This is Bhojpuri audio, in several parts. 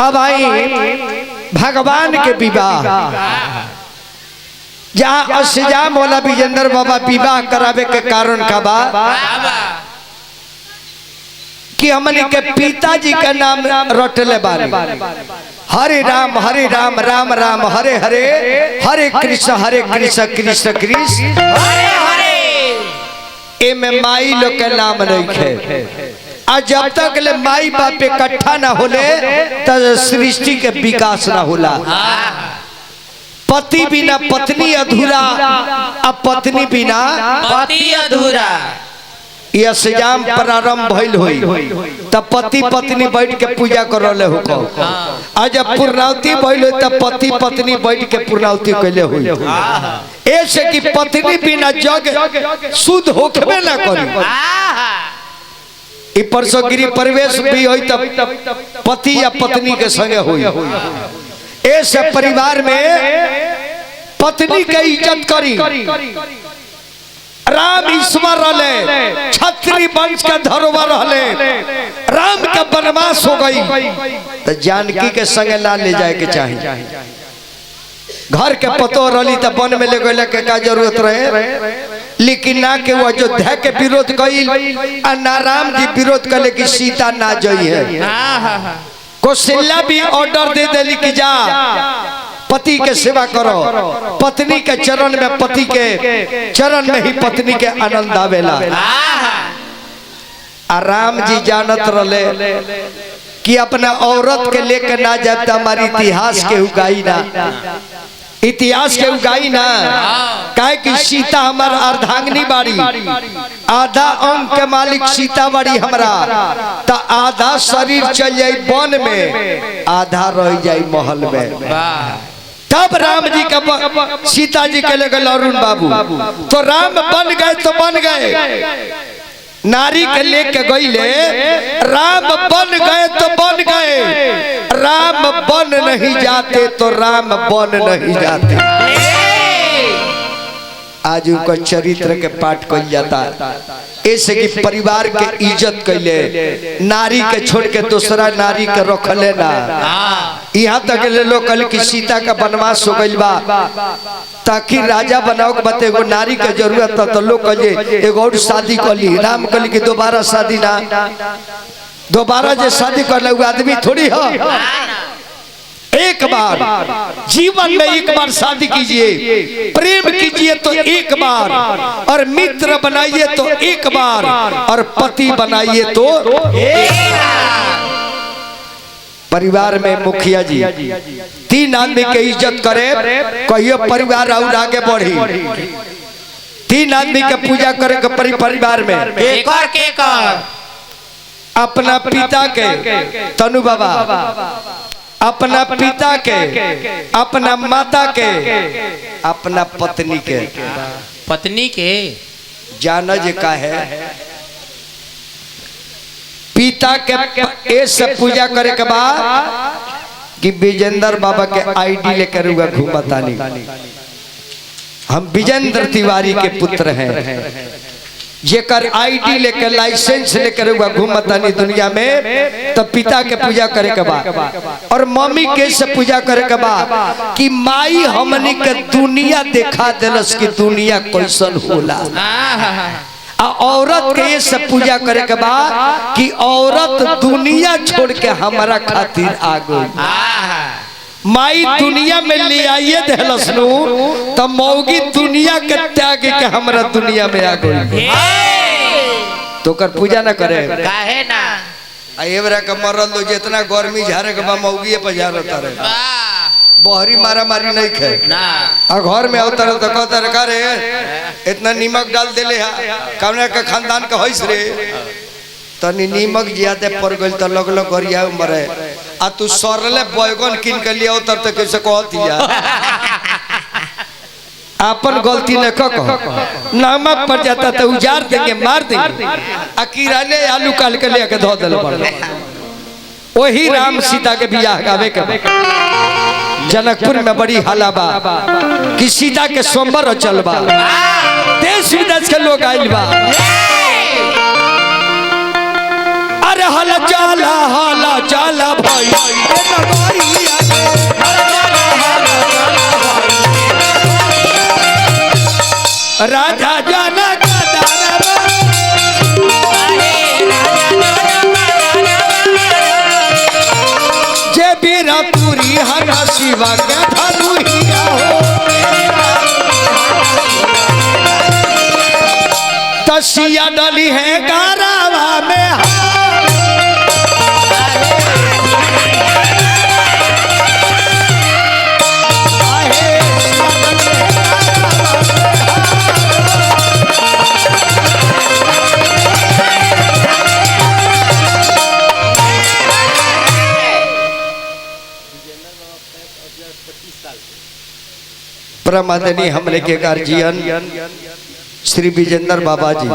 अब आई भगवान के विवाह जहाँ अष्टजाम वाला विजेंद्र बाबा विवाह करावे के कारण का बा कि हमने के पिताजी का नाम रटले बारे हरे राम राम राम हरे हरे हरे कृष्ण कृष्ण कृष्ण हरे हरे ए में माई लोग के नाम नहीं खे आज जब तक ले माई बाप इकट्ठा ना होले तब सृष्टि के विकास ना होला। पति बिना पत्नी अधूरा अब पत्नी बिना पति अधूरा यह सजाम प्रारंभ भइल होई तब पति पत्नी बैठ के पूजा करले हो आज जब पूर्णावती भइल होई तब पति पत्नी बैठ के पूर्णावती कैले होई ऐसे कि पत्नी बिना जग शुद्ध होखबे ना करी ई परसोगिरी प्रवेश भी होई तब पति या पत्नी के संगे होई ऐसे परिवार में पत्नी के इज्जत करी। राम ईश्वर रहले क्षत्रिय वंश के धरोहर रहले राम का वनवास हो गई तो जानकी के संगे ना ले जाए के चाहिए। घर के पतो रही तो वन में ले गए के का जरूरत रहे लेकिन ना के वो अयोध्या के विरोध कइल और ना राम जी विरोध कले कि सीता ना जाई है। कौशल्या भी ऑर्डर दे देली कि जा पति के सेवा करो पत्नी के चरण में पति के चरण में ही पत्नी के आनंद आवेला। राम जी जानत रले कि अपना औरत के लेकर ना जाए तो हमारी इतिहास के उगाई ना इतिहास के उगाई ना काहे कि सीता हमार अर्धांगिनी बाड़ी आधा अंग के मालिक सीता बाड़ी हमरा तो आधा शरीर चल जाई वन में आधा रह जाई महल में। तब राम जी का सीता जी के ले गए अरुण बाबू तो राम बन गए तो बन गए नारी के लेके गईले राम बन गए तो बन गए राम बन नहीं जाते तो राम बन नहीं जाते। आज उनका चरित्र के पाठ कल जाता ऐसे कि परिवार के इज्जत कैले नारी के छोड़ के दूसरा नारी के रखले ना। यहाँ तक ले लोग कल की सीता का वनवास हो गइल बा ताकि राजा बनाओ के बते एगो नारी के जरूरत था तो लोग कहे एगो और शादी कली राम कली की दोबारा शादी ना दोबारा जो शादी कर ले आदमी थोड़ी है। एक बार जीवन में एक बार शादी कीजिए प्रेम कीजिए तो एक बार और मित्र बनाइए तो एक बार और पति बनाइए तो एक बार। परिवार में मुखिया जी 3 आदमी के इज्जत करे कहियो परिवार और आगे बढ़ी 3 आदमी के पूजा करे के परिवार में अपना पिता के तनु बाबा अपना पिता के अपना माता के अपना पत्नी के जाना जे का है पिता के ऐसे पूजा करे के बाद कि विजेंद्र बाबा के आईडी लेकर हुआ घूमतानी हम विजेंद्र तिवारी के पुत्र हैं जेकर आईडी लेकर लाइसेंस लेकर हुआ घूमतानी दुनिया में तब पिता के पूजा करे के बाद और मम्मी के से पूजा करे के बाद कि माई हमनी के दुनिया देखा देलस कि दुनिया कैसन होला। औरत के से पूजा करे के बाद कि औरत दुनिया छोड़ के हमारा खातिर आ गई माई दुनिया में ले आइए देहलसनु तो मौगी दुनिया के त्याग के हमरा दुनिया में आ गई तो कर पूजा ना करे काहे ना एवरा के मरल लो जितना गर्मी झारे के बा मौगी पे झारता रहे बहरी मारा मारी नहीं खे ना आ घर में उतर तो कहता रे रे इतना नीमक डाल देले कौन के खानदान के होइस रे तनी नीमक ज्यादा पड़ गई तो लगलो गरिया मरे आ तू सरले बैगन किन के लिया उतर तो कैसे कहती अपन गलती न कह नमक पड़ जाता तो उजार देंगे मार देंगे आ किराने आलू काल के लेके धो देले वही राम सीता के बियाह गावे के जनकपुर में बड़ी हलाबा कि सीता के सोमवार चलबा देश विदेश के लोग आइल बा अरे हला चाला भाई बेरा तुरी हरा शिवा के धनुहिया हो तसिया डली है गारावा में परमादनी हमने के गार्जियन श्री विजेंद्र बाबा जी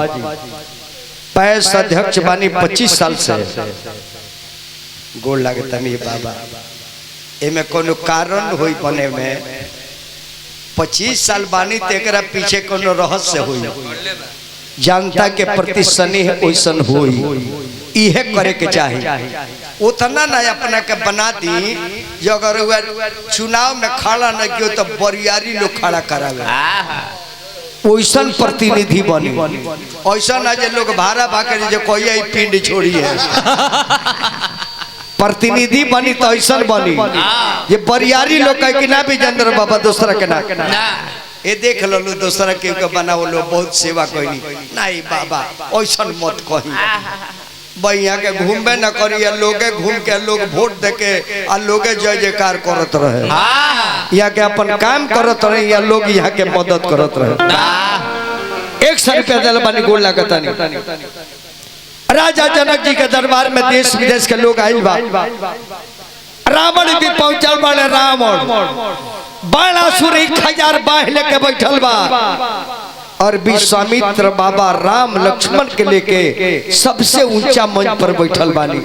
पैस अध्यक्ष बानी 25 साल से गोड़ लागता नहीं बाबा एमे कोनो कारण होई बने में 25 साल बानी तेकरा पीछे कोनो रहस्य होई जनता के प्रति स्नेह ओइसन होई इहे करे के चाहिए उतना ना अपना के बना दी जो अगर चुनाव में खड़ा न कियो तो बरियारी लोग खड़ा करावे ओइसन प्रतिनिधि बनी ऐसा ना जो लोग भाड़ा भाकर जो कोई आई पिंड छोड़ी है प्रतिनिधि बनी तो ऐसा बनी ये बरियारी लोग कह कि ना विजेंद्र बाबा दूसरा के ना ये देख लो दूसरा के बना लो बहुत सेवा कोई नहीं बाबा ऐसा मत कही भैया के घूमे न करी लोगे घूम के लोग वोट दे के आ लोगे जय जयकार करत रहे यहाँ के अपन काम करत रहे या लोग यहाँ के मदद करत रहे 100 रुपया दिल बानी गोड़ लागता नहीं राजा जनक जी के दरबार में देश विदेश के लोग आइल बा रावण भी पहुंचल बाड़े रावण बाणासुर 1000 बाह लेके बैठल बा और विश्वामित्र बाबा राम लक्ष्मण के लेके सबसे ऊंचा मंच पर बैठल बानी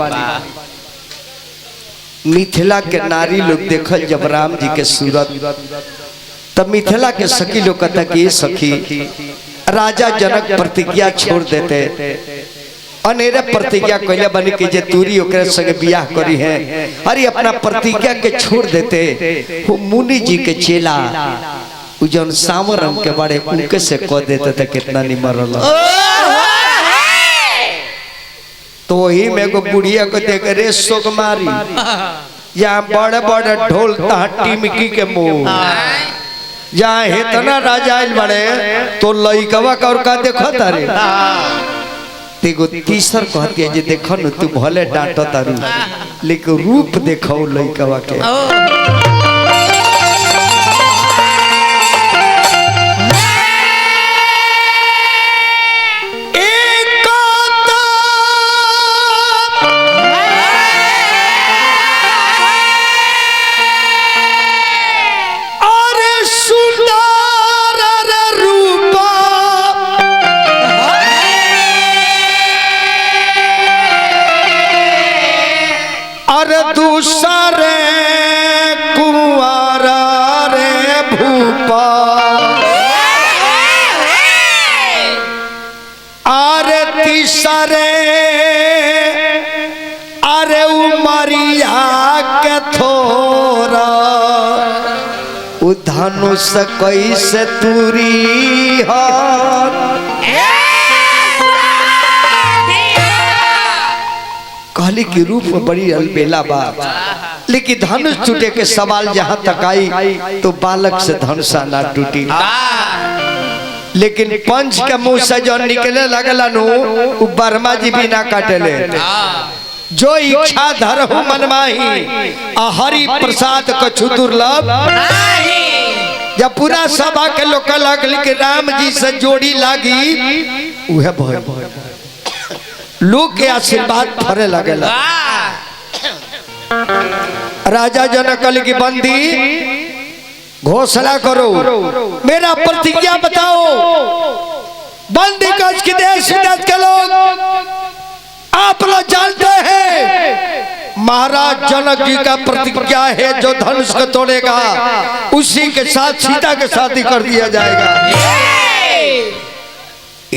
मिथिला के नारी लोग देखल जब राम जी के सूरत तब मिथिला के सखी लोग कहता कि ये सखी राजा जनक प्रतिज्ञा छोड़ देते अनेरे प्रतिज्ञा कहले बनी कि जे तूरी ओकरे संगे बियाह करी है अरे अपना प्रतिज्ञा के छोड़ देते वो मुनि जी के चेला जन सावर रंग के बारे उनके से कह देते थे कितना नहीं मरल तो वही में को बुढ़िया को देख रे सोगमारी यहाँ बड़े बड़े ढोल टिमकी के मुंह जहाँ इतना राजा आइल बड़े तो लइकवा का और का देखो तारे तेगो तीसर कहती है जे देखो न तू भले डांटो तारू लेकिन रूप देखो लइकवा के दूसरे कुंवारा रे भूपा अरे तीसरे अरे उमरिया के थोरा उ धनुष कैसे तुरी कहली की रूप में बड़ी अलबेला बा लेकिन धनुष टूटे के सवाल जहां तक आई तो बालक से धनुषा ना टूटी लेकिन पंच के मुंह से जो निकले लगला नु उ बर्मा जी भी ना काटेले जो इच्छा धरहु मनमाही हरि प्रसाद कछु दुर्लभ जब पूरा सभा के लोग लगल कि राम जी से जोड़ी लागी उहे भय लोग के आशीर्वाद फरे लगेला राजा जनक की बंदी घोषणा करो मेरा प्रतिज्ञा बताओ बंदी कच की देश विदेश के लोग आप लोग जानते हैं महाराज जनक जी का प्रतिज्ञा है जो धनुष को तोड़ेगा उसी के साथ सीता के शादी कर दिया जाएगा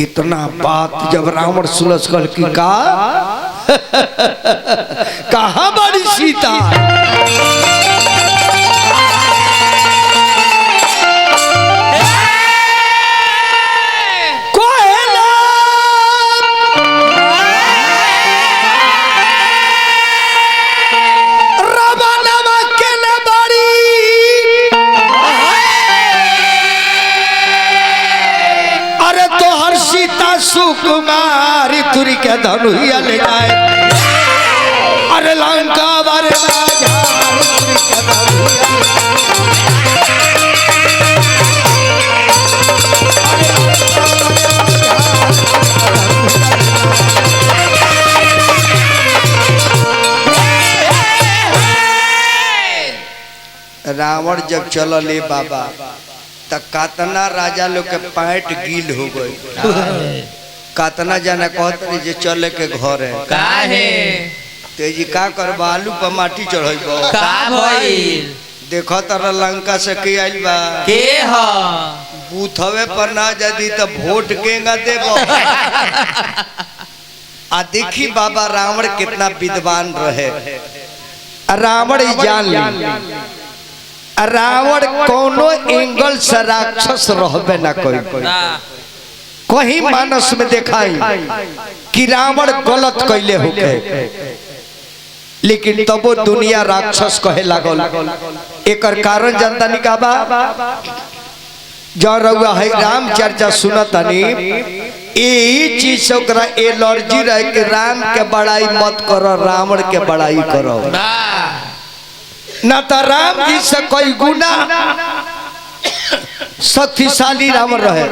इतना बात जब रावण सुलझ कर की कहा बड़ी सीता रवाना सुकुमारी तुरी के धनुया ले जाए अरे लंका बारे राजा तुरी के धनुया रावण जब चलले बाबा त कातना राजा लोग के पैंट गील हो गई कातना जाना कहत रही जे चले के घर है काहे तेजी का कर बालू पर माटी चढ़ाइबो का भइल देखो तर लंका से के आइल बा के ह बूथवे पर ना जदी त वोट केगा देबो आ देखी बाबा रावण कितना विद्वान रहे रावण ही जान ली रावण कोनो एंगल से राक्षस रहबे ना कोई कहीं मानस में दिखाई कि रावण गलत कैले होके लेकिन तबो दुनिया राक्षस कहे लागल एकर कारण जनता नहीं का बा जो रउआ है राम चर्चा सुनतनी यही चीज से ओकरा एलर्जी रहे कि राम के बड़ाई मत करो रावण के बड़ाई करो ना तो राम जी से कोई गुना शक्तिशाली राम रहे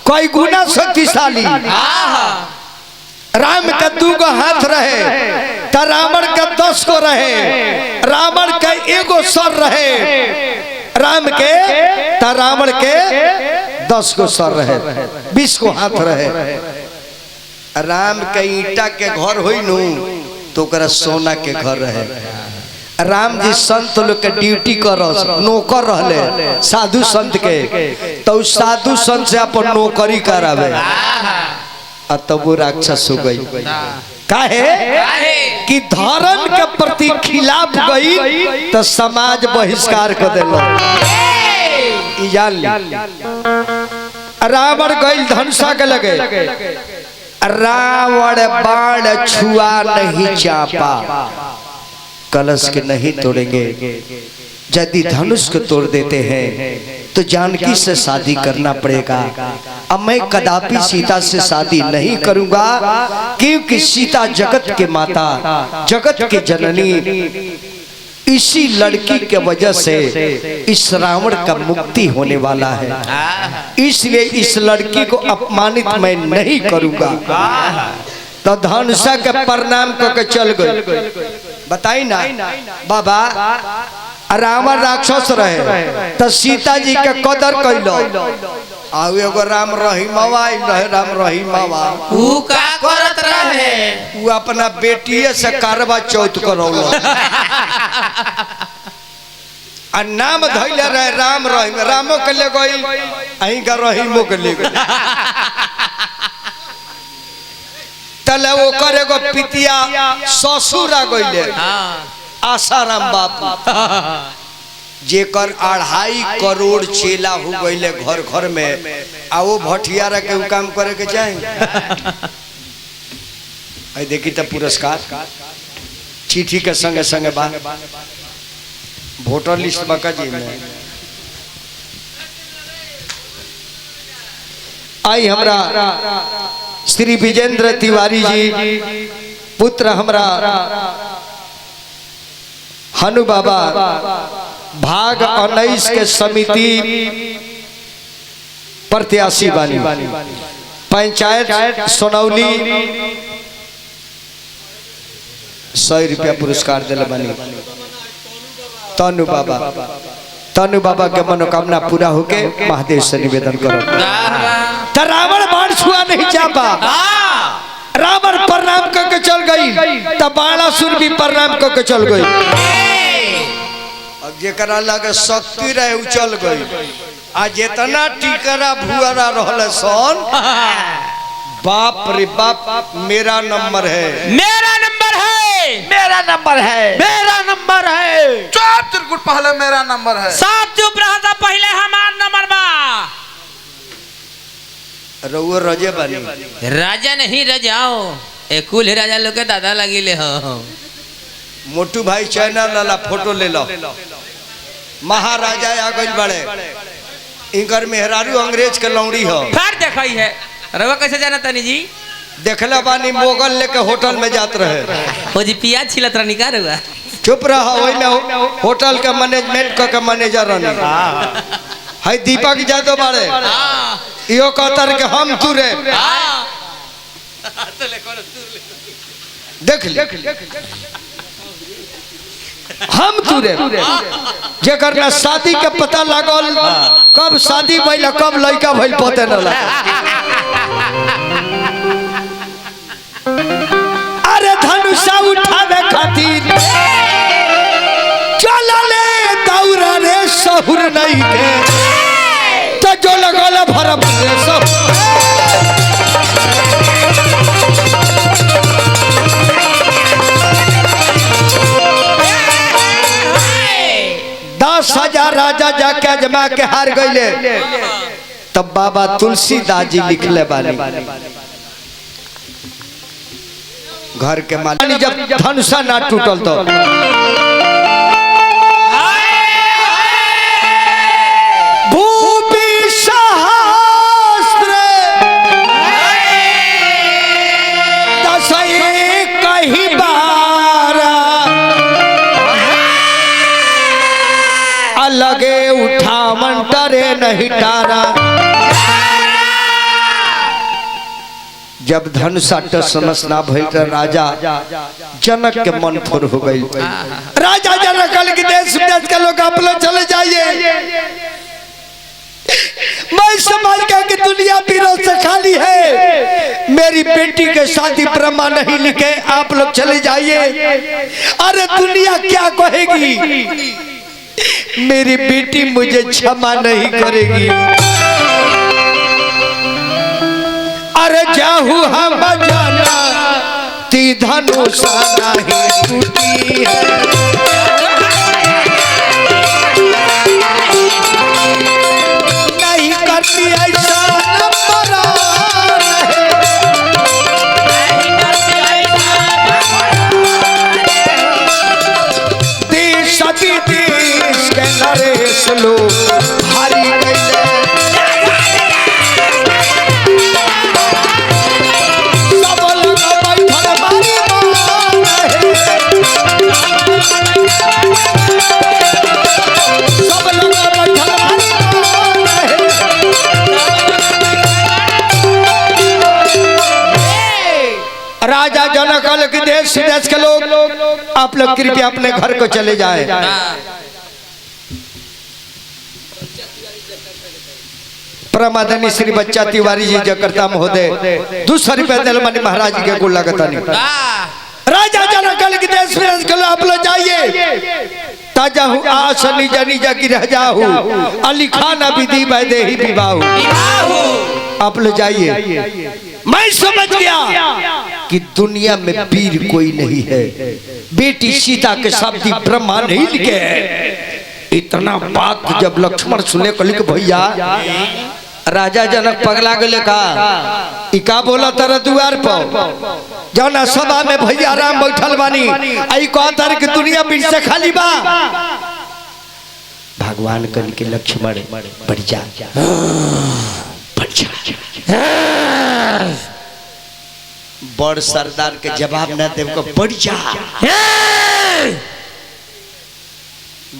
कोई गुना शक्तिशाली राम का 2 गो हाथ रहे तो रावण का 10 गो रहे रावण का 1 गो सर रहे राम के तो रावण के 10 गो सर रहे 20 गो हाथ रहे राम के ईटा के घर होई नु तो ओकरा सोना के घर रहे राम जी संत लोग के ड्यूटी करस नौकर रहले साधु संत के तो साधु संत से अपन नौकरी करावे तब वो राक्षस हो गई काहे कि धर्म के प्रति खिलाफ गई तो समाज बहिष्कार कर देलो रावण गई धनुषा के लगे रावण बाण छुआ नहीं चापा कलश के नहीं तोड़ेंगे यदि धनुष को तोड़ देते हैं तो जानकी से शादी करना पड़ेगा अब मैं कदापि सीता से शादी नहीं करूंगा क्योंकि सीता जगत के माता जगत के जननी इसी लड़की के वजह से इस रावण का मुक्ति होने वाला है इसलिए इस लड़की को अपमानित मैं नहीं करूंगा तो धनुषा के प्रणाम करके चल गई बताई ना बाबा रावण राक्षस रहे तो सीता जी के कदर कैलो आउ एगो राम रहीमवा रहे राम रहीमवा ऊ का करत रहे ऊ अपना बेटिए से करवा चौथ करौलो आ नाम धइले रहे राम रहीम रामो के ले गई अहीं का रहीमो के ले गई तले वो करे गो पितिया ससुर आ गइले आसाराम बापू जेकर 2.5 करोड़ चेला हो गइले घर घर में आ वो भटियारा के काम करे के चाहे आई देखी त पुरस्कार चिट्ठी के संगे संगे बा वोटर लिस्ट बका जी में आई हमरा श्री विजेंद्र तिवारी जी पुत्र हमरा हनु बाबा भाग 19 के समिति प्रत्याशी बानी पंचायत सोनौली 100 रुपया पुरस्कार दिल बानी तनु बाबा के मनोकामना पूरा होके महादेव से निवेदन करो तो रावण बाण छुआ नहीं चापा रावण प्रणाम करके चल गई तब बाणासुर भी प्रणाम करके चल गई अब जेकरा लगे शक्ति रहे उ चल गई आ जितना टिकरा भुआरा रहले सन बाप रे बाप मेरा नंबर है मेरा नंबर है मेरा नंबर है मेरा नंबर है चुप त्रिकुट पहले मेरा नंबर है सब चुप रहा था पहले हमार नंबर बा रउआ रजे बानी राजा नहीं रजाओ एकुल राजा लोग के दादा लगिले हो मोटू भाई चैनल वाला फोटो ले लो महाराजा आ गइल बड़े इनकर मेहरारू अंग्रेज के लौड़ी हो फिर देखई है रवा कैसे जाना तनी जी? देखला बानी मोगल लेके होटल में जात रहे। वो जी प्याज छिलत रहनी का रहुआ? चुप रहा, वही में होटल के मैनेजमेंट के मैनेजर रहनी है दीपक यादव बाड़े। यो कहतर के हम तुरे देख ले हम तुरे जेकर ना शादी के पता लागल, कब शादी भइल कब लड़का भइल पते न लगा। अरे धनुषा उठावे खातिर चलले दौरा रे सहुर नहीं के तो जो लगल भरब रे सहुर। 10,000 राजा जाके अजमा के हार गईले। तब बाबा तुलसीदास जी लिखले बानी घर के मालिक जब धनुषा ना टूटल तो भूपि सहस्त्र दसई कहीं बारा अलगे उठावन डरे नहीं टारा। जब धनुषा टसमस ना भइल राजा जनक के मन थोर हो गई। राजा जनक कल के देश विदेश के लोग आप लोग चले जाइए, मैं समझ गया कि दुनिया पीरों से खाली है, मेरी बेटी के शादी ब्रह्मा नहीं लिखे, आप लोग चले जाइए। अरे दुनिया क्या कहेगी, मेरी बेटी मुझे क्षमा नहीं करेगी। अरे जाहू हम जाना ती धनुषा नहीं टूटी है, नहीं करती ऐसा देश विदेश के नरेश लोग हारी गए। राजा जनक के देश विदेश के लोग आप लोग कृपया अपने घर को चले जाएं। परमादनी श्री बच्चा तिवारी जी जकर्ता महोदय 200 रुपया दिलमणि महाराज जी के गुण लगता नहीं। राजा जनक के देश विदेश के लोग आप लोग जाइए। ताजा हूँ आस निजा निजा की रह जाहू, अली खान विधि वैदे ही विवाहू। आप लोग जाइए। मैं समझ गया कि दुनिया में वीर कोई नहीं है, बेटी सीता के शब्द ब्रह्मा नहीं लिखे है। इतना बात जब लक्ष्मण सुने को लिख भैया राजा जनक पगला गले का इका बोला तारा द्वार पर जौना सभा में भैया राम बैठल बानी आई कहतर कि दुनिया बीच से खाली बा। भगवान कल के लक्ष्मण बढ़ जा बड़ सरदार के जवाब न देव को बढ़ जा।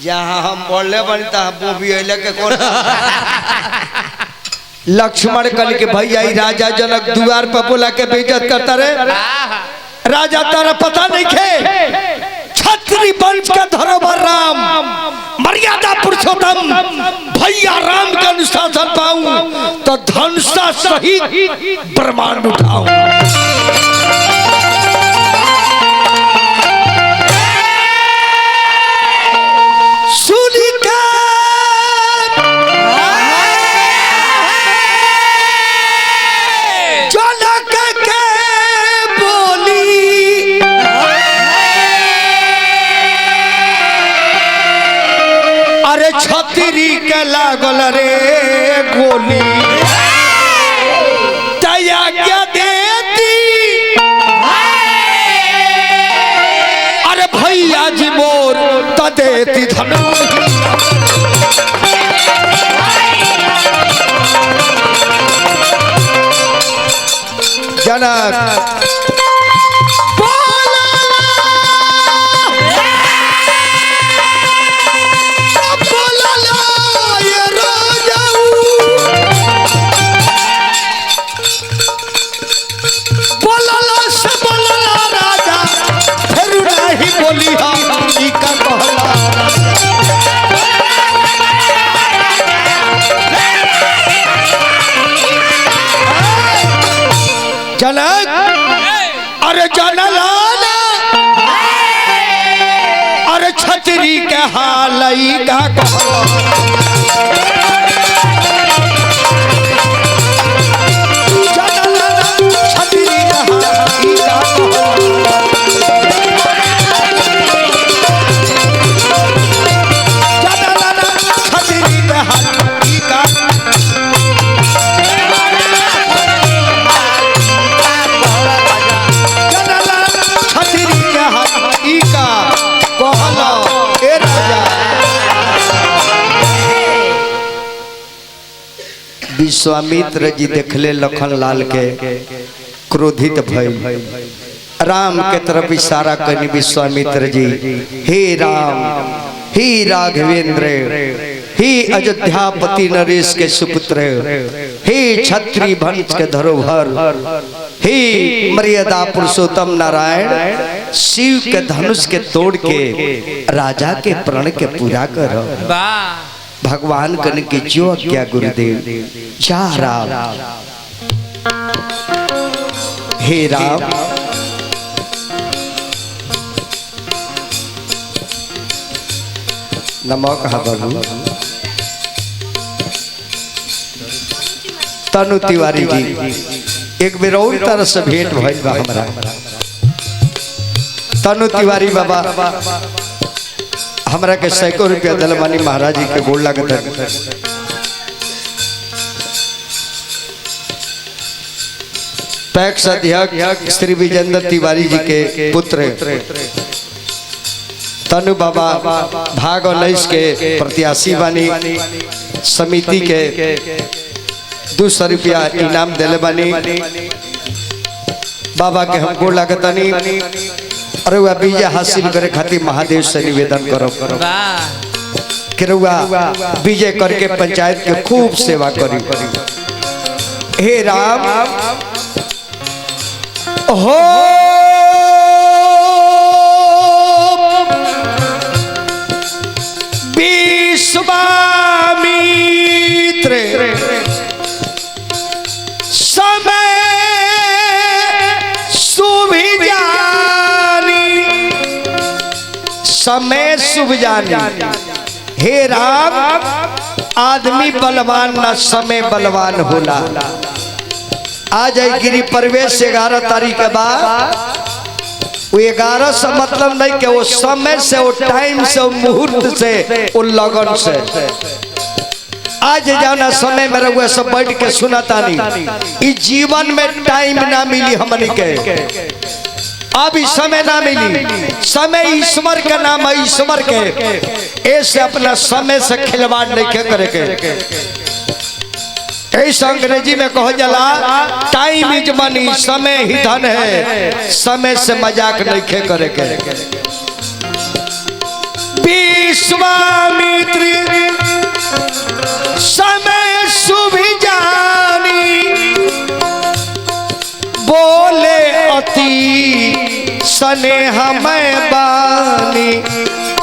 जहाँ हम बोले बनता मूवी के कौन लक्ष्मण कल के भैया राजा जनक द्वार पर बोला के बेइज्जत करता रहे। राजा तारा पता नहीं खे छत्री वंश का धरोहर राम मर्यादा पुरुषोत्तम भैया राम का अनुशासन पाऊं तो धनुषा सहित ब्रह्मांड उठाऊं। छतरी के लागल रे गोली तया क्या देती। अरे भैया जी मोर त देती धनु जनक बोली का कहला जनक अरे जनलाना अरे छतरी के हाल का कहला जनलाना छतरी के हाल का कहला विश्वामित्र जी देखले लखन लाल के क्रोधित भइल राम के तरफ इशारा करनी विश्वामित्र जी हे राम हे राघवेंद्र हे अयोध्यापति नरेश के सुपुत्र हे क्षत्रिय वंश के धरोहर हे मर्यादा पुरुषोत्तम नारायण शिव के धनुष के तोड़ के राजा के प्रण के पूरा करो भगवान कन की जो आज्ञा गुरुदेव जा राम हे राम नमक हबलू तनु तिवारी जी एक बेर और तरह से भेंट भइल बा हमरा तनु तिवारी बाबा हमरा के सैकड़ों रुपया दलमानी महाराज जी के गोड़ लागत है पैक्स अध्यक्ष श्री विजेंद्र तिवारी जी के पुत्र तनु बाबा भाग 19 के प्रत्याशी बानी समिति के 200 रुपया इनाम दिले बानी बाबा के हम गोड़ लागतानी अरे वह विजय हासिल करे खातिर महादेव से निवेदन करो कि रुआ विजय करके पंचायत के खूब सेवा करी हे राम हो विश्वामित्र समय समय शुभ जानी हे राम आदमी बलवान ना समय बलवान होला आ जाए गिरी प्रवेश 11 तारीख के बाद वो 11 से मतलब नहीं कि वो समय से वो टाइम से वो मुहूर्त से वो लगन से आज जाना समय में रहुआ सब बैठ के सुनाता नहीं इस जीवन में टाइम ना मिली हमनी के अब इस समय ना मिली समय ईश्वर का नाम है ईश्वर के ऐसे अपना समय से खिलवाड़ नहीं करे के ऐसा अंग्रेजी में कहो जला टाइम इज मनी समय ही धन है समय से मजाक नहीं करे के विश्वामित्र समय शुभ जानी बोले अति स्नेह में बानी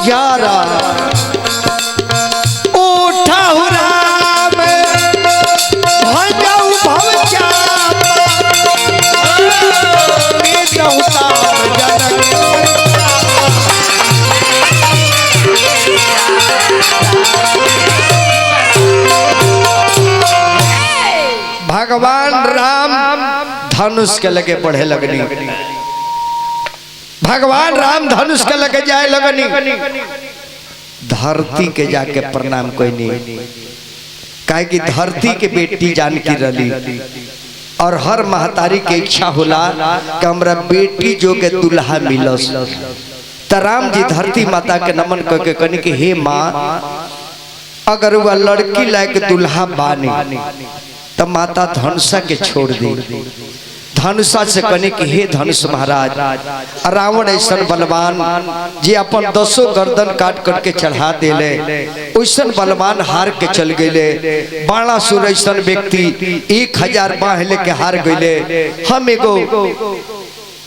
यारा उठा राम भजऊ भवचापा भगवान राम धनुष के लगे बढ़े लगनी भगवान राम धनुष के लगे जाए लगनी धरती के जाके प्रणाम कोई नहीं काहे कि धरती के बेटी जानकी रली और हर महतारी के इच्छा होला कि हमरा बेटी जो के दुल्हा मिलस त राम जी धरती माता के नमन करके कहनी कि हे माँ अगर वह लड़की लायक दुल्हा बानी तो माता धनुषा के छोड़ दी धनुषा से कहने की हे धनुष महाराज, रावण ऐसा बलवान जी अपन 10 गर्दन काट करके चढ़ा देले, वैसन बलवान हार के चल गए। बाणासुर ऐसा व्यक्ति 1000 बाह लेके हार गए। हम एगो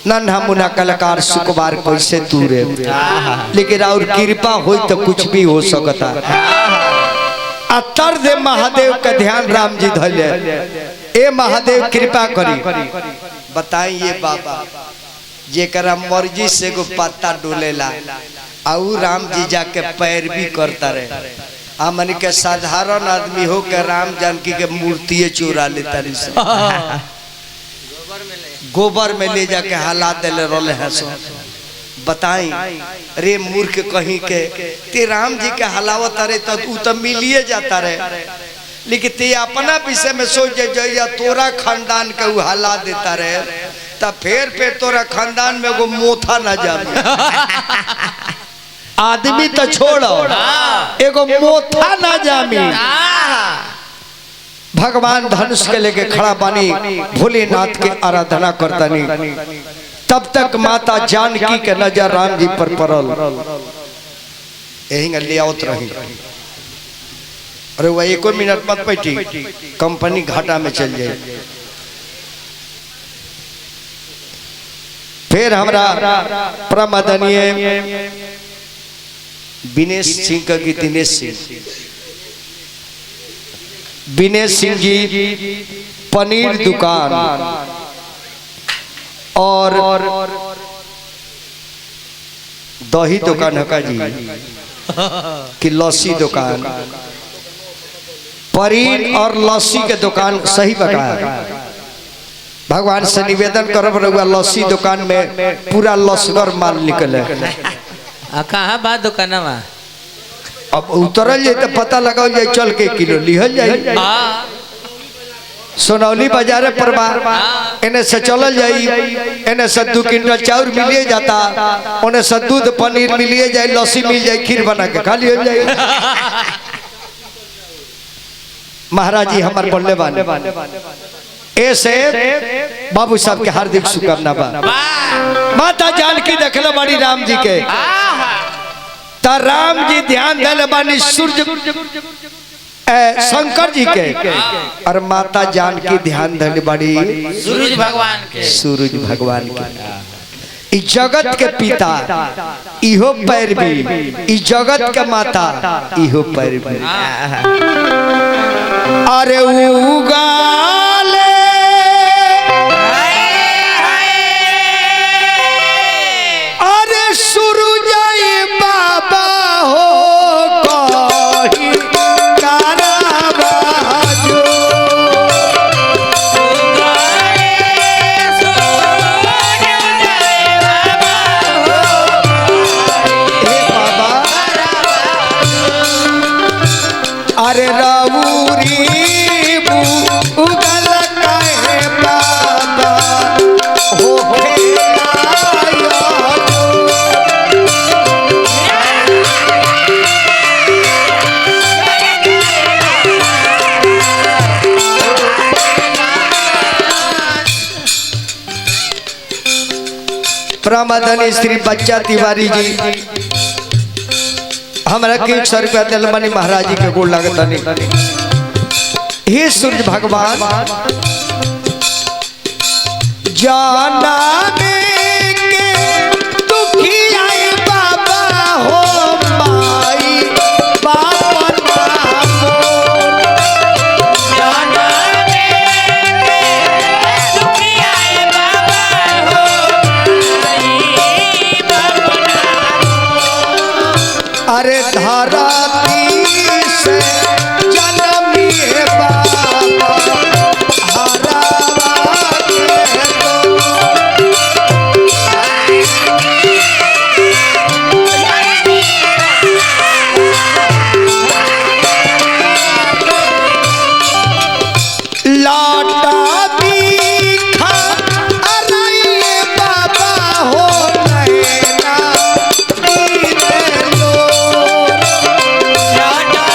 नन्हा मुन्हा कलाकार सुकुमार कैसे दूर, लेकिन और कृपा हो तो कुछ भी हो सकता। अतर दे महादेव का ध्यान राम जी धले। ए महादेव कृपा करी बताइए बाबा, जेकरा मर्जी से गो पत्ता डोलेला आउ राम जी जाके पैर भी करता रहे। हमन के साधारण आदमी हो के राम जानकी के मूर्ति चुरा लेता रही, गोबर में ले जाके हला देले रोले हैं। सो बताई रे मूर्ख कहीं के ते राम जी के हलावत रहे तो मिलिए जाता रहे, लेकिन ते अपना विषय में सोच जा तोरा खानदान के उ हला देता रहे, तब फिर तोरा खानदान में एगो मोथा न जाए। आदमी तो छोड़ो, एगो मोथा न जामी। भगवान धनुष के लेके खड़ा बानी, भोलेनाथ के आराधना करतानी। तब तक माता जानकी के नजर राम जी पर पड़ल, यही ले आवत रही। अरे वह 1 मिनट मत बैठी, कंपनी घाटा में चल जाए। फिर हमरा प्रमदनीय विनेश सिंह का गीत, विनेश सिंह जी पनीर दुकान और दही दुकान हका जी कि लस्सी दुकान, पनीर और लस्सी के दुकान सही बताया। भगवान से निवेदन करब रहुआ लस्सी दुकान में पूरा लसगर माल निकले। कहाँ बात दुकान में अब उतरल जाए तो पता लगाओ जाए, चल के किलो लिहल जाए। सोनौली बाजार पर एने से चलल जाई, एने से 2 क्विंटल चाउर मिलिए जाता, ओने से दूध पनीर मिलिए जाए, लस्सी मिल जाए, खीर बना के खा लिया जाए। महाराज जी हमारे बोलने वाले ऐसे बाबू साहब के हार्दिक शुभकामना बा। माता जानकी देखले बड़ी राम जी के, ता राम जी ध्यान देले बानी सूर्य शंकर जी के, और माता जानकी ध्यान देले बड़ी सूरज भगवान के। सूरज भगवान के इस जगत के पिता इहो पैर भी, इस जगत के माता इहो पैर भी। अरे उगाले अरे सूरज बाबा हो कहीं कारवाजो, अरे रावूरी उगल काहे बाबा हो प्रमदनी श्री बच्चा तिवारी जी हमरा के 100 रुपया दिल बनी महाराज जी के गोड़ लागत नहीं। हे सूर्य भगवान जाना के दुखिया बाबा हो माई बाबा नामो, जाना दुखिया बाबा हो माई बाबा। अरे धरती से जन्मी है बाबा हरावा के तो, लाटा दिखा अरे बाबा हो नैना लो, जाना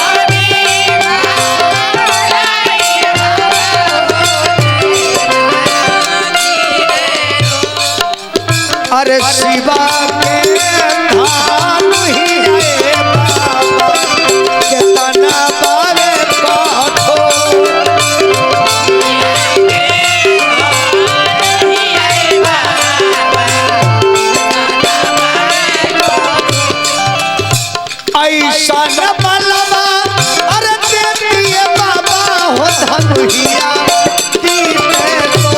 ऐसा न बलवा अरे दे दिए बाबा हो धनुहिया दीने तो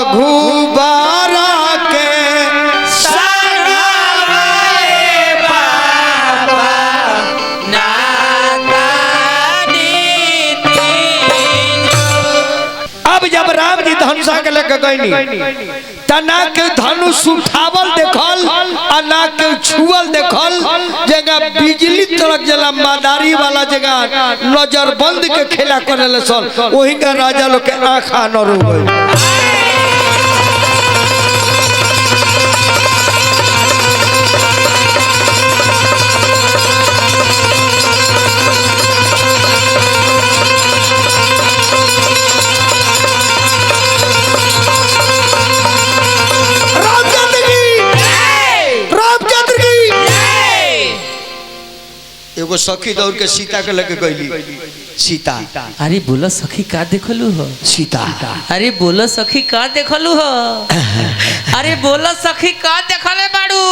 रघुबारा के अब जब राम जी धनुषा के लेके गईनी तना के धनुष उठावल देखल आ ना के छुअल देखल जगह बिजली तड़क जला मादारी वाला जगह नजर बंद के खेला करे सन वही का राजा लोग के आँखा न रो गई। एगो सखी दौड़ के सीता के लगे गईली सीता अरे बोलो सखी का देखलू हो सीता अरे बोलो सखी का देखलू हो अरे बोलो सखी का देखले बाड़ू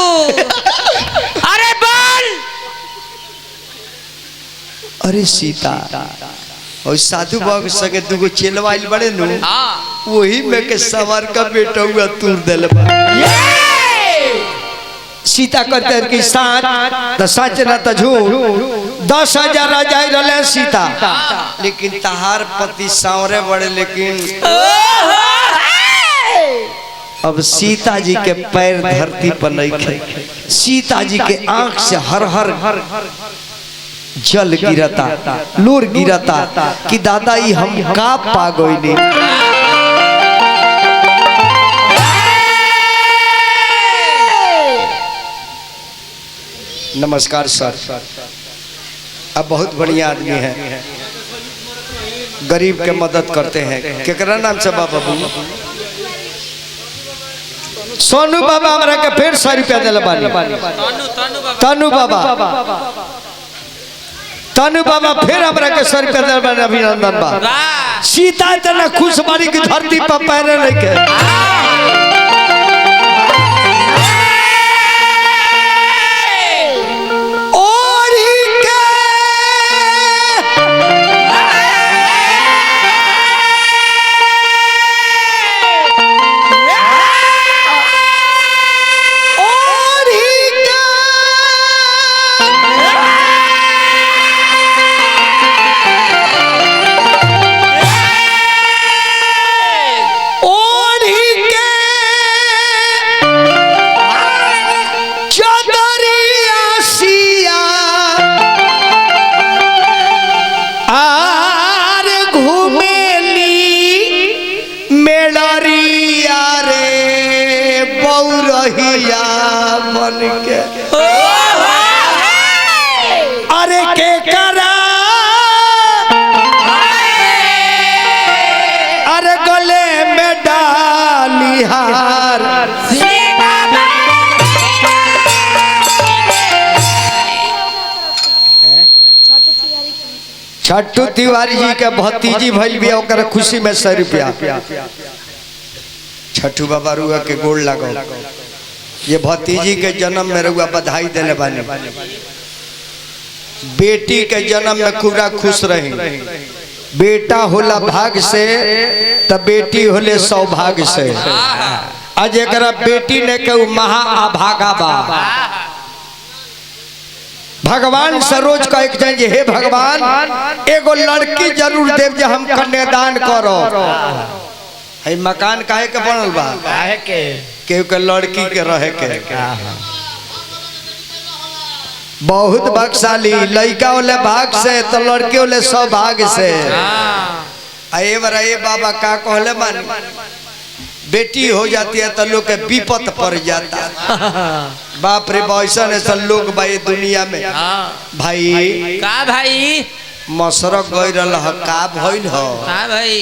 अरे बोल अरे सीता और साधु बाबू संगे दुगो चेलवा आइल बड़े नु वही में के सवार का बेटा हुआ तूर देले सीता कहते कि साथ तो सच न तो झूठ 10,000 राजा रहे सीता लेकिन तहार पति सांवरे बड़े लेकिन अब सीता जी के पैर धरती पर नहीं थे सीता जी के आंख से हर हर जल गिरता लूर गिरता कि दादा ये हम का पा गई। नमस्कार सर अब बहुत बढ़िया आदमी है गरीब के मदद करते हैं केकरा नाम से बाबा सोनू बाबा हमरा के फिर 100 रुपया दिल बानी तनु बाबा फिर हमरा के 100 रुपया दिल बानी अभिनंदन बा सीता इतना खुश बारी की धरती पर पैर लेके अरे के करा अरे गले में डाली हार छट्टू तिवारी जी के भतीजी भइल बिया ओकर खुशी में 100 रुपया छट्टू बाबा रुआ के गोड़ लगो ये भतीजी के जन्म में रुआ बधाई देले बानी बेटी के जन्म में पूरा खुश रही बेटा होला भाग से तब बेटी होले सौभाग्य से आज एकरा बेटी ने के महा अभागा बा भगवान सरोज का एक जाए हे भगवान एगो लड़की जरूर देव जे हम कन्यादान करो है मकान काहे के बनल बा काहे के केहू के लड़की के रहे के बहुत भागशाली लड़का होले भाग से तो लड़के होले सौभाग्य से आए बरा ये बाबा का कहले मान बेटी हो जाती है तो लोग के विपत पड़ जाता बाप रे बैसन ऐसा लोग भाई दुनिया में भाई का भाई मसरक गई रहा का भइल हो का भाई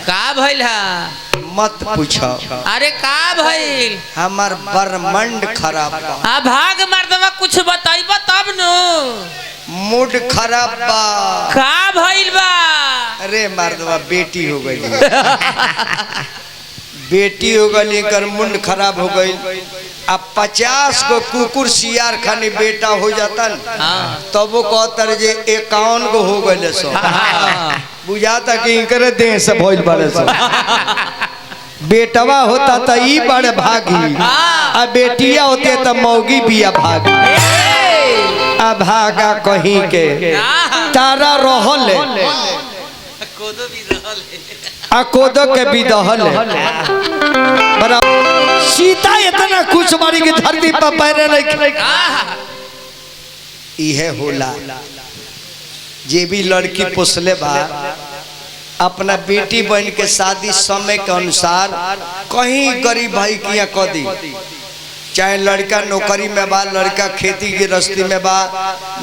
का भइल है मत पूछो अरे का भइल हमार ब्रह्मांड खराब बा आ भाग मर्दवा कुछ बताइबा तब नु मूड खराब बा का भइल बा अरे रे मर्दवा बेटी हो गई बेटी हो गई एकर मुंड खराब हो गई। अब 50 को कुकुर सियार खानी बेटा हो जाता तब वो कहता जे 51 को हो गए सो बुझाता कि इनकर देह से भइल बड़े सो बेटवा होता तो ई बड़े भागी आ बेटिया होते तो मौगी बिया भागी आ भागा कहीं के तारा रहल आ कोदो के भी दहल सीता इतना कुछ मारी की धरती पर पैरे नहीं इहे होला जे भी लड़की पोसले बा अपना बेटी बहन के शादी समय के अनुसार कहीं गरीब भाई किया कदी चाहे लड़का नौकरी में बा लड़का खेती गृहस्थी में बा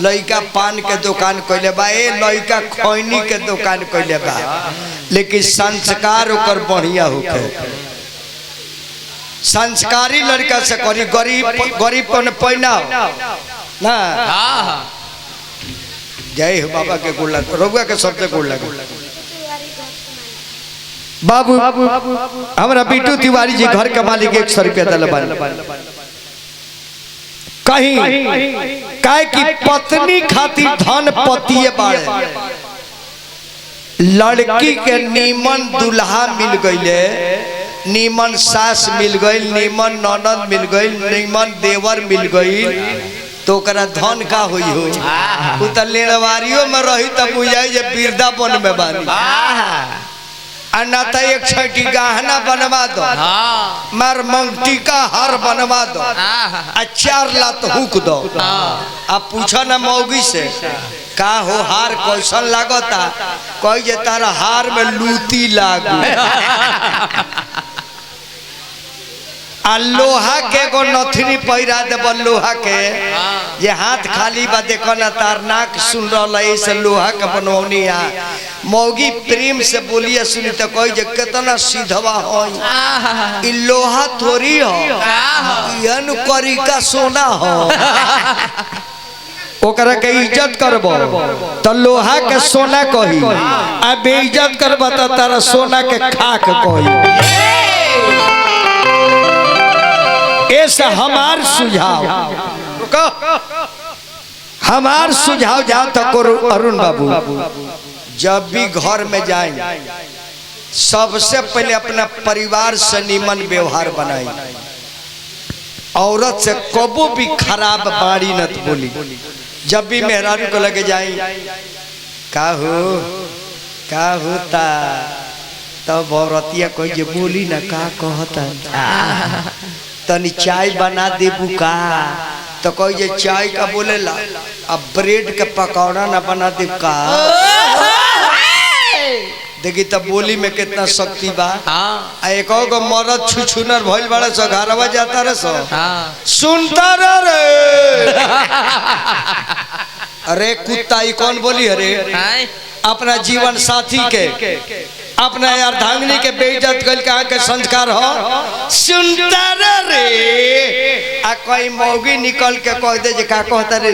लड़का पान के दुकान कैले बा लड़का खैनी के दुकान कैले बा लेकिन संस्कार ओकर बढ़िया होके संस्कारी लड़का से करी गरीब को पैना ना जय हो बाबा के गोड़ लग रघुआ के सबसे गोड़ लगे बाबू हमारा बिट्टू तिवारी जी घर के मालिक 100 रुपया दिल कहीं काहे की पत्नी खातिर धन पतिए बाड़े लड़की के नीमन दुल्हा मिल गईले नीमन सास मिल गई नीमन ननद मिल गई नीमन देवर मिल गई तो ओकरा धन का हुई हो उ त लेड़वारियों में रही तब बुझाई जे वृंदावन में बानी ना तो एक छठी गहना बनवा दो मार मंगटी का हार बनवा दो 4 लात हुक दो अब पूछो ना मौगी से का हो हार कैसन लागता कही जे तारा हार में लूती लागू आ लोहा के को नथनी पहिरा देब लोहा के जे हाथ खाली बा देखो ना तार नाक सुन रहा ऐसे लोहा के बनौनी मौगी प्रेम से बोलिए सुनी तो कही जे कितना सीधवा हो इ लोहा थोड़ी हो यन करी का सोना हो ओकरा के इज्जत करबो तो लोहा के सोना कही आ बेइज्जत करबो तो तारा सोना के खाक कही ऐसा हमार सुझाव जाओ तो करो अरुण बाबू जब भी घर में जाए सबसे पहले अपना परिवार से निमन व्यवहार बनाई औरत से कबो भी खराब बाड़ी न बोली जब भी मेहरारू को लगे जाए का होता तब औरतिया कोई जे बोली ना का कहता तनी चाय बना देबू का तो कोई जे चाय का बोलेला अब ब्रेड के पकौड़ा ना बना देब का देखी तब बोली में कितना शक्ति बा एक गो मरद छुछुनर भइल बड़ा सो घरवा जाता रे सो सुनता रे अरे कुत्ता ई कौन बोली अरे अपना जीवन साथी के अपना अर्धांगिनी के बेइज्जत कल कहा के संस्कार हो सुनता रे आ कोई मौगी निकल के कह दे जे का कहता रे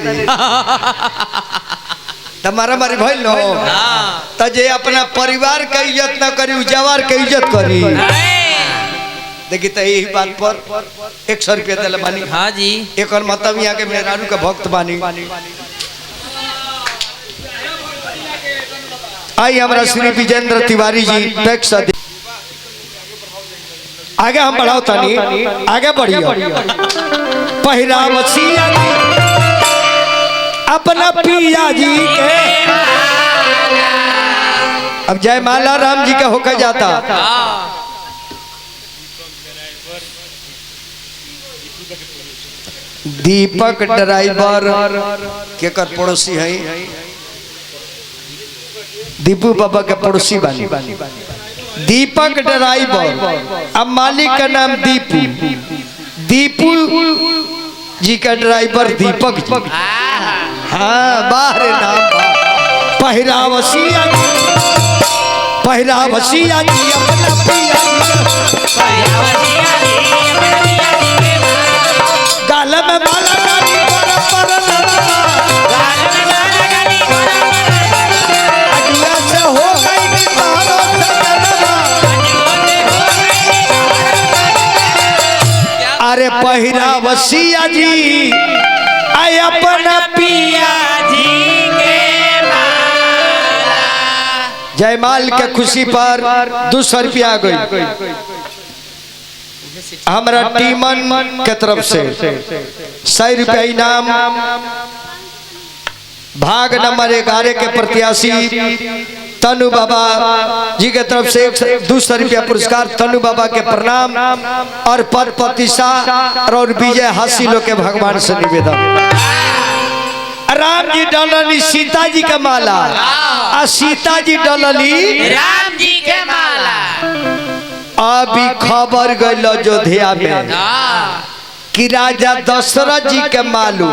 तुम्हारा मारी भइल नो त जे अपना परिवार के इज्जत न करी उजावार के इज्जत करी देखी तो यही बात पर 100 रुपया दिल बानी हाँ जी एक मतलब यहाँ के मेहरारू के भक्त बानी आई हमारा श्री विजेंद्र तिवारी जी टैक्स आगे हम बढ़ाओ तानी आगे बढ़ियो पहिराव सिया अपना पिया जी के अब जय माला राम जी का होकर जाता दीपक ड्राइवर के कर पड़ोसी है दीपू बाबा के पड़ोसी बानी दीपक ड्राइवर अब मालिक का नाम दीपू जी का ड्राइवर दीपक जी हाँ बाहर नाम पहिरावसिया जी अपना पिया गाल में माला गाली पर अगला से हो गई पहिरावसिया जी आय अपना पिया जी के माला। जयमाल के खुशी पर 200 रुपया आ गई हमारा टीमन के तरफ से। 100 रुपया इनाम भाग नंबर 11 के प्रत्याशी तनु बाबा जी के तरफ से 200 रुपया पुरस्कार। तनु बाबा के प्रणाम और पद प्रतिष्ठा और विजय हासिल के भगवान से निवेदन। राम जी डलनी सीता जी के माला आ सीता जी डलनी राम जी के माला। अभी खबर गई अयोध्या में कि राजा दशरथ जी के मालू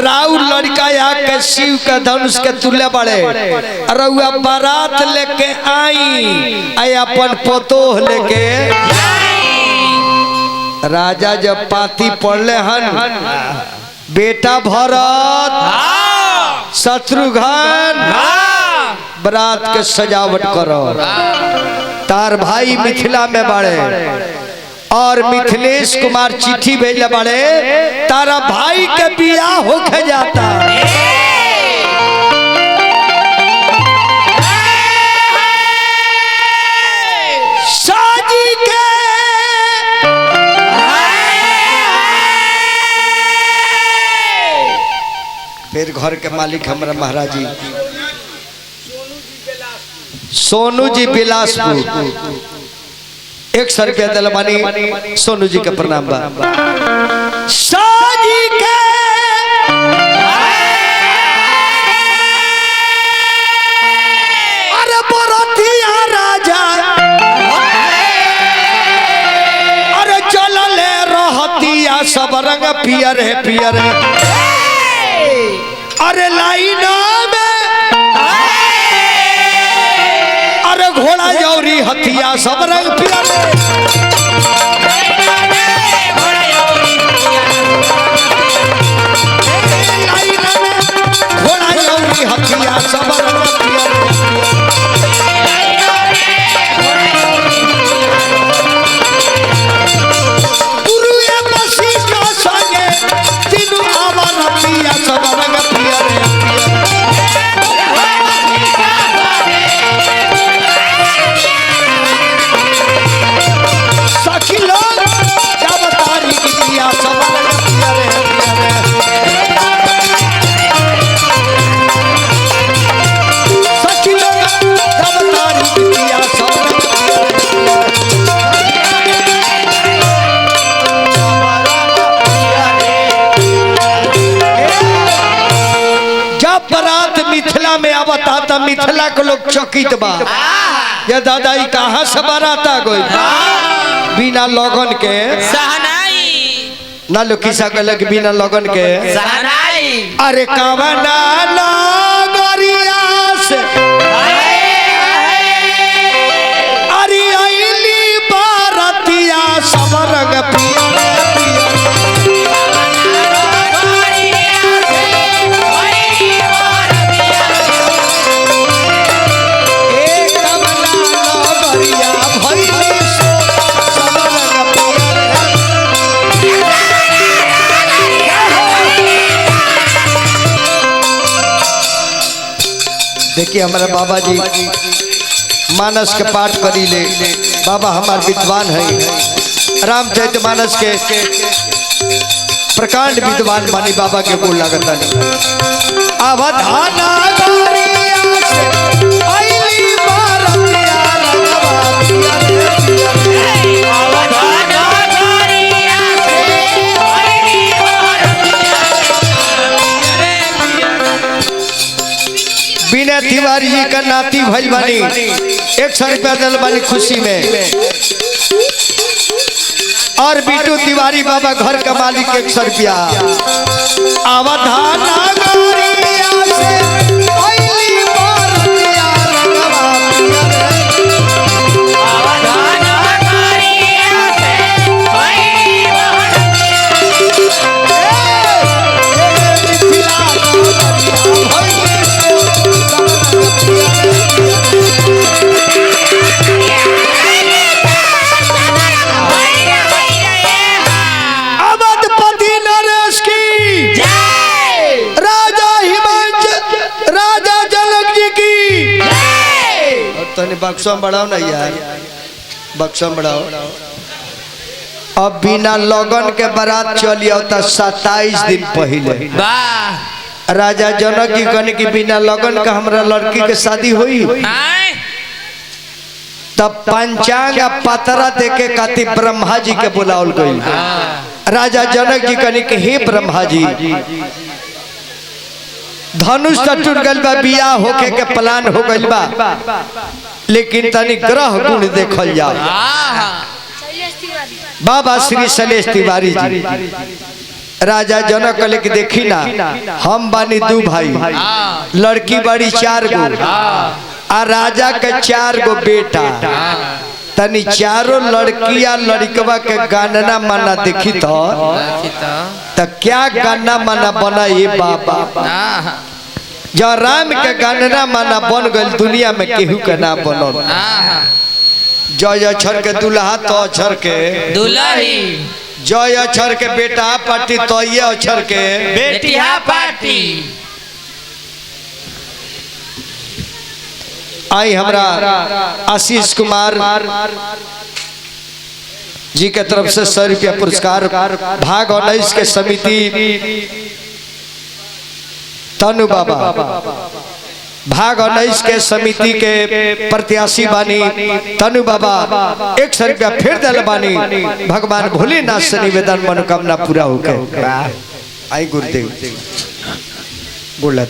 राउ लड़का आके शिव के धनुष के तुल्य बड़े रउआ बारात लेके आई अपन पोतोह लेके। राजा जब पाती पड़ले हन बेटा भरत शत्रुघ्न बरात के सजावट करो। तार भाई मिथिला में बड़े और मिथिलेश कुमार चिट्ठी भेजले बड़े तारा भाई के बियाह होके जाता। शादी के फिर घर के मालिक हमारा महाराज जी सोनू जी बिलासपुर 100 रुपया दिलवानी सोनू जी के प्रणाम बा। शादी के अरे बरतिया राजा अरे चलले रहतिया सब रंग पियर है पियर है। अरे लाइन में अरे घोड़ा जौरी हथिया सब रंग पियर घोड़ा जौरी हथिया सब रंग पियर। गुरुए वशिष्ठ संगे तीनों आवन पिया सब रंग पियर। सखी लोग जब तारीख दिया सब रंग पियर। सखी लोग जब तारीख दिया सब रंग जब बारात मिथिला में आवता था मिथिला के लोग चकित बा ये दादा ई कहाँ से बारात आ गई बिना लगन के सहनाई ना लोग किसा कहलक बिना लगन के सहनाई। अरे कावना नगरिया से अरे आइली बारातिया सब रंग पियर देखिए हमारे बाबा जी मानस के पाठ करी ले। बाबा हमारे विद्वान है रामचरित मानस के प्रकांड विद्वान मानी बाबा के गोल लगता नहीं। अवधाना विनय तिवारी जी का नाती भइल बानी 100 रुपया दिल बानी खुशी में। और बीटू तिवारी बाबा घर का मालिक 100 रुपया। अवधाना तनी बक्सा बढ़ाओ ना यार, बक्सा बढ़ाओ। अब बिना लगन के बारात चली होता 27 दिन पहले। वाह राजा जनक जी कहने की बिना लगन का हमरा लड़की के शादी हुई। आए तब पंचांग पतरा देके काती ब्रह्मा जी के बुलावल गई। राजा जनक जी कहने के हे ब्रह्मा जी, धनुष टूट गइल बा, बियाह होके के प्लान हो गइल बा, लेकिन तनी ग्रह गुण देखल जाओ। बाबा श्री शैलेश तिवारी जी राजा जनक कहले कि देखी ना, हम बानी 2 भाई, लड़की बड़ी 4 गो, आ राजा के 4 गो बेटा, तनी चारों लड़किया लड़कवा के गानना माना देखी तो क्या गाना माना बना ये बाबा। जब राम के गानना माना बन गई, दुनिया में केहू के ना बनल। जय अक्षर के दुल्हा तो अक्षर के दुल्ही, जय अक्षर के बेटा पार्टी तो ये अक्षर के बेटिया पार्टी। आई हमरा आशीष कुमार जी के तरफ से 100 रुपया पुरस्कार भाग 19 के समिति तनु बाबा भाग 19 के समिति के प्रत्याशी बानी तनु बाबा 100 रुपया फिर दिल बानी। भगवान भोलेनाथ से निवेदन मनोकामना पूरा होके आई गुरुदेव बोला।